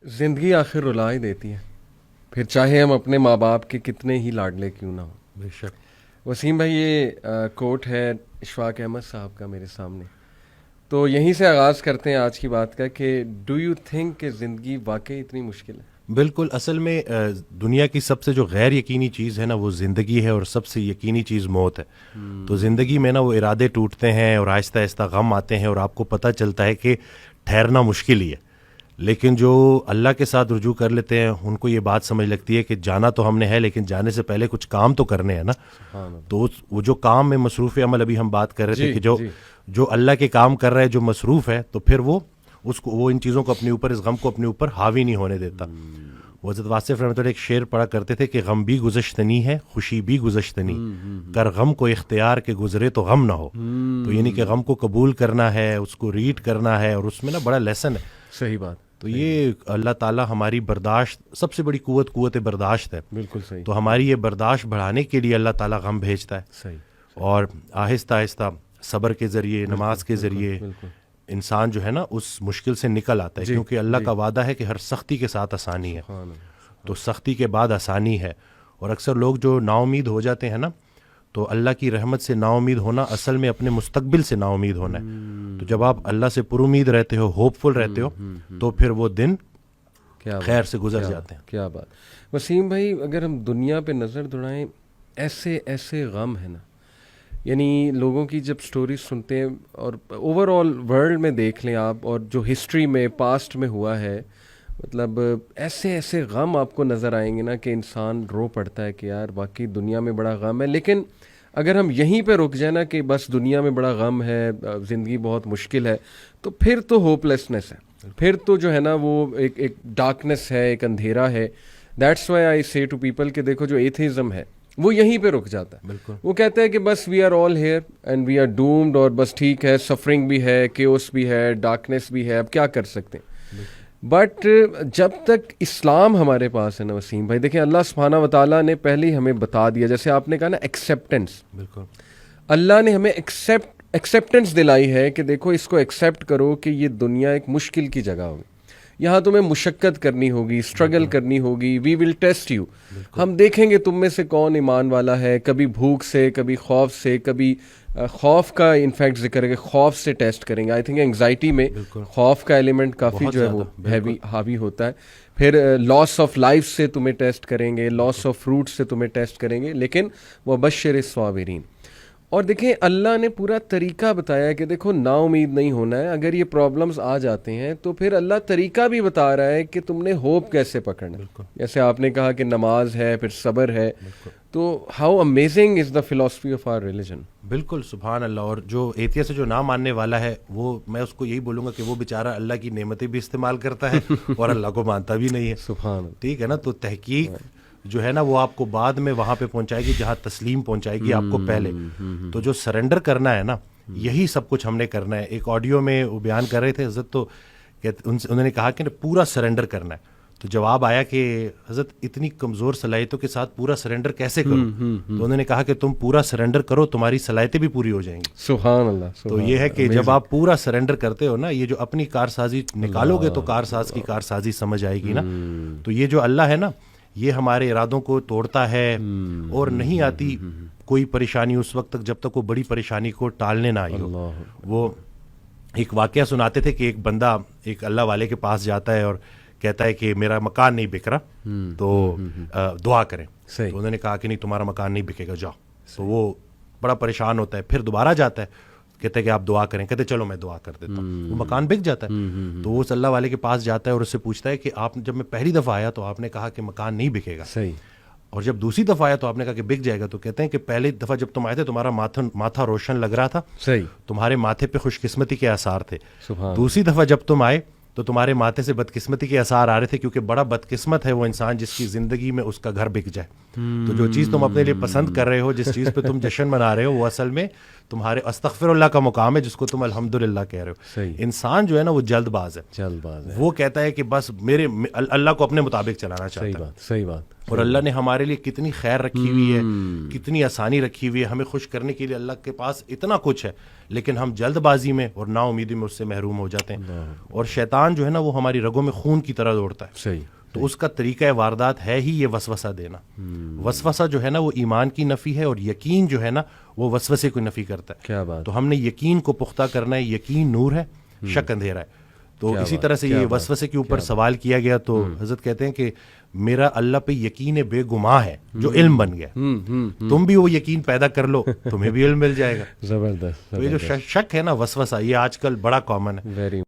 زندگی آخر رلا ہی دیتی ہے، پھر چاہے ہم اپنے ماں باپ کے کتنے ہی لاڈلے کیوں نہ ہوں۔ بے شک۔ وسیم بھائی، یہ کوٹ ہے اشفاق احمد صاحب کا میرے سامنے، تو یہیں سے آغاز کرتے ہیں آج کی بات کا کہ ڈو یو تھنک کہ زندگی واقعی اتنی مشکل ہے؟ بالکل، اصل میں دنیا کی سب سے جو غیر یقینی چیز ہے نا وہ زندگی ہے، اور سب سے یقینی چیز موت ہے۔ تو زندگی میں نا وہ ارادے ٹوٹتے ہیں اور آہستہ آہستہ غم آتے ہیں، اور آپ کو پتہ چلتا ہے کہ ٹھہرنا مشکل ہی ہے، لیکن جو اللہ کے ساتھ رجوع کر لیتے ہیں ان کو یہ بات سمجھ لگتی ہے کہ جانا تو ہم نے ہے، لیکن جانے سے پہلے کچھ کام تو کرنے ہیں نا۔ تو وہ جو کام میں مصروف عمل، ابھی ہم بات کر رہے تھے کہ جو اللہ کے کام کر رہا ہے، جو مصروف ہے، تو پھر وہ ان چیزوں کو اپنے اوپر، اس غم کو اپنے اوپر حاوی نہیں ہونے دیتا۔ وہ حضرت واصف رحمۃ اللہ ایک شعر پڑھا کرتے تھے کہ غم بھی گزشتنی ہے، خوشی بھی گزشتنی، کر غم کو اختیار کے گزرے تو غم نہ ہو۔ تو یعنی کہ غم کو قبول کرنا ہے، اس کو ریڈ کرنا ہے، اور اس میں نا بڑا لیسن ہے۔ صحیح بات۔ تو یہ اللہ تعالیٰ ہماری برداشت، سب سے بڑی قوت برداشت ہے۔ بالکل صحیح۔ تو ہماری یہ برداشت بڑھانے کے لیے اللہ تعالیٰ غم بھیجتا ہے، صحیح، اور آہستہ آہستہ صبر کے ذریعے، نماز کے ذریعے انسان جو ہے نا اس مشکل سے نکل آتا ہے، کیونکہ اللہ کا وعدہ ہے کہ ہر سختی کے ساتھ آسانی ہے۔ تو سختی کے بعد آسانی ہے، اور اکثر لوگ جو نا امید ہو جاتے ہیں نا، تو اللہ کی رحمت سے نا امید ہونا اصل میں اپنے مستقبل سے نا امید ہونا ہے۔ تو جب آپ اللہ سے پر امید رہتے ہو، ہوپ فل رہتے ہو، تو پھر وہ دن خیر سے گزر جاتے ہیں۔ کیا بات۔ وسیم بھائی، اگر ہم دنیا پہ نظر دوڑائیں، ایسے ایسے غم ہے نا، یعنی لوگوں کی جب سٹوریز سنتے ہیں، اور اوور آل ورلڈ میں دیکھ لیں آپ، اور جو ہسٹری میں پاسٹ میں ہوا ہے، مطلب ایسے ایسے غم آپ کو نظر آئیں گے نا کہ انسان رو پڑتا ہے کہ یار واقعی دنیا میں بڑا غم ہے۔ لیکن اگر ہم یہیں پہ رک جائیں نا کہ بس دنیا میں بڑا غم ہے، زندگی بہت مشکل ہے، تو پھر تو ہوپ لیسنس ہے، پھر تو جو ہے نا وہ ایک ڈارکنس ہے، ایک اندھیرا ہے۔ دیٹس وائی آئی سے ٹو پیپل کہ دیکھو جو ایتھیزم ہے وہ یہیں پہ رک جاتا ہے۔ بالکل، وہ کہتے ہیں کہ بس we are all here and we are doomed, اور بس ٹھیک ہے، سفرنگ بھی ہے، کیوس بھی ہے، ڈارکنیس بھی ہے، اب کیا کر سکتے ہیں۔ بٹ جب تک اسلام ہمارے پاس ہے نا وسیم بھائی، دیکھیں اللہ سبحانہ و تعالیٰ نے پہلے ہی ہمیں بتا دیا، جیسے آپ نے کہا نا ایکسیپٹنس، بالکل اللہ نے ہمیں ایکسیپٹنس دلائی ہے کہ دیکھو اس کو ایکسیپٹ کرو کہ یہ دنیا ایک مشکل کی جگہ ہوگی، یہاں تمہیں مشقت کرنی ہوگی، اسٹرگل کرنی ہوگی، وی ول ٹیسٹ یو، ہم دیکھیں گے تم میں سے کون ایمان والا ہے، کبھی بھوک سے، کبھی خوف سے، کبھی خوف کا انفیکٹ ذکر ہے کہ خوف سے ٹیسٹ کریں گے۔ آئی تھنک انگزائٹی میں خوف کا ایلیمنٹ کافی جو ہے وہ حاوی ہوتا ہے۔ پھر لاس آف لائف سے تمہیں ٹیسٹ کریں گے، لاس آف فروٹ سے تمہیں ٹیسٹ کریں گے، لیکن وبشر الصابرین۔ اور دیکھیں اللہ نے پورا طریقہ بتایا ہے کہ دیکھو نا امید نہیں ہونا ہے، اگر یہ پرابلمز آ جاتے ہیں تو پھر اللہ طریقہ بھی بتا رہا ہے کہ تم نے ہوپ کیسے پکڑنا ہے۔ جیسے آپ نے کہا کہ نماز ہے، پھر صبر ہے، تو how amazing is the philosophy of our religion. بالکل، سبحان اللہ۔ اور جو ایتھیسٹ سے جو نہ ماننے والا ہے، وہ میں اس کو یہی بولوں گا کہ وہ بیچارہ اللہ کی نعمتیں بھی استعمال کرتا ہے اور اللہ کو مانتا بھی نہیں ہے۔ سبحان اللہ، ٹھیک ہے نا۔ تو تحقیق جو ہے نا وہ آپ کو بعد میں وہاں پہ پہنچائے گی جہاں تسلیم پہنچائے گی آپ کو پہلے۔ تو جو سرنڈر کرنا ہے نا، یہی سب کچھ ہم نے کرنا ہے۔ ایک آڈیو میں وہ بیان کر رہے تھے حضرت، تو انہوں نے کہا کہ پورا سرنڈر کرنا ہے۔ تو جواب آیا کہ حضرت اتنی کمزور صلاحیتوں کے ساتھ پورا سرنڈر کیسے کروں؟ تو انہوں نے کہا کہ تم پورا سرنڈر کرو، تمہاری صلاحیتیں بھی پوری ہو جائیں گی۔ سبحان اللہ۔ تو یہ ہے کہ جب آپ پورا سرنڈر کرتے ہو نا، یہ جو اپنی کارسازی نکالو گے تو کارساز کی کارسازی سمجھ آئے گی نا۔ تو یہ جو اللہ ہے نا، یہ ہمارے ارادوں کو توڑتا ہے، اور نہیں آتی کوئی پریشانی اس وقت تک جب تک وہ بڑی پریشانی کو ٹالنے نہ آئی ہو۔ وہ ایک واقعہ سناتے تھے کہ ایک بندہ ایک اللہ والے کے پاس جاتا ہے اور کہتا ہے کہ میرا مکان نہیں بک رہا، تو دعا کریں۔ تو انہوں نے کہا کہ نہیں، تمہارا مکان نہیں بکے گا، جاؤ۔ تو وہ بڑا پریشان ہوتا ہے، پھر دوبارہ جاتا ہے، کہتے ہیں کہ آپ دعا کریں، کہتے چلو میں دعا کر دیتا ہوں۔ وہ مکان بک جاتا ہے۔ تو وہ اس اللہ والے کے پاس جاتا ہے اور اس سے پوچھتا ہے کہ آپ جب میں پہلی دفعہ آیا تو آپ نے کہا کہ مکان نہیں بکے گا، صحیح، اور جب دوسری دفعہ آیا تو آپ نے کہا کہ بک جائے گا۔ تو کہتے ہیں کہ پہلی دفعہ جب تم آئے تھے تمہارا ماتھا روشن لگ رہا تھا، صحیح، تمہارے ماتھے پہ خوش قسمتی کے آثار تھے۔ سبحان۔ دوسری دفعہ جب تم آئے تو تمہارے ماتھے سے بدقسمتی کے آثار آ رہے تھے، کیونکہ بڑا بدقسمت ہے وہ انسان جس کی زندگی میں اس کا گھر بک جائے۔ تو جو چیز تم اپنے لیے پسند کر رہے ہو، جس چیز پہ تم جشن منا رہے ہو، وہ اصل میں تمہارے استغفر اللہ کا مقام ہے جس کو تم الحمدللہ کہہ رہے ہو. صحیح. انسان جو ہے نا وہ جلد باز ہے, جلد باز ہے. وہ کہتا ہے کہ بس میرے اللہ کو اپنے مطابق چلانا چاہتا ہے. صحیح بات, صحیح بات. اور اللہ نے ہمارے لیے کتنی خیر رکھی ہوئی ہے, کتنی آسانی رکھی ہوئی ہے, ہمیں خوش کرنے کے لیے اللہ کے پاس اتنا کچھ ہے, لیکن ہم جلد بازی میں اور نا امیدی میں اس سے محروم ہو جاتے ہیں. اور شیطان جو ہے نا وہ ہماری رگوں میں خون کی طرح دوڑتا ہے. صحیح. تو اس کا طریقہ واردات ہے ہی یہ وسوسہ دینا. وسوسہ جو ہے نا وہ ایمان کی نفی ہے, اور یقین جو ہے نا وہ وسوسے کو نفی کرتا ہے. کیا بات. تو ہم نے یقین کو پختہ کرنا ہے. یقین نور ہے, شک اندھیرا ہے. تو اسی طرح سے یہ وسوسے کے اوپر سوال کیا گیا تو حضرت کہتے ہیں کہ میرا اللہ پہ یقین بے گماں ہے جو علم بن گیا. تم بھی وہ یقین پیدا کر لو, تمہیں بھی علم مل جائے گا. زبردست. تو یہ جو شک ہے نا وسوسہ, یہ آج کل بڑا کامن ہے. ویری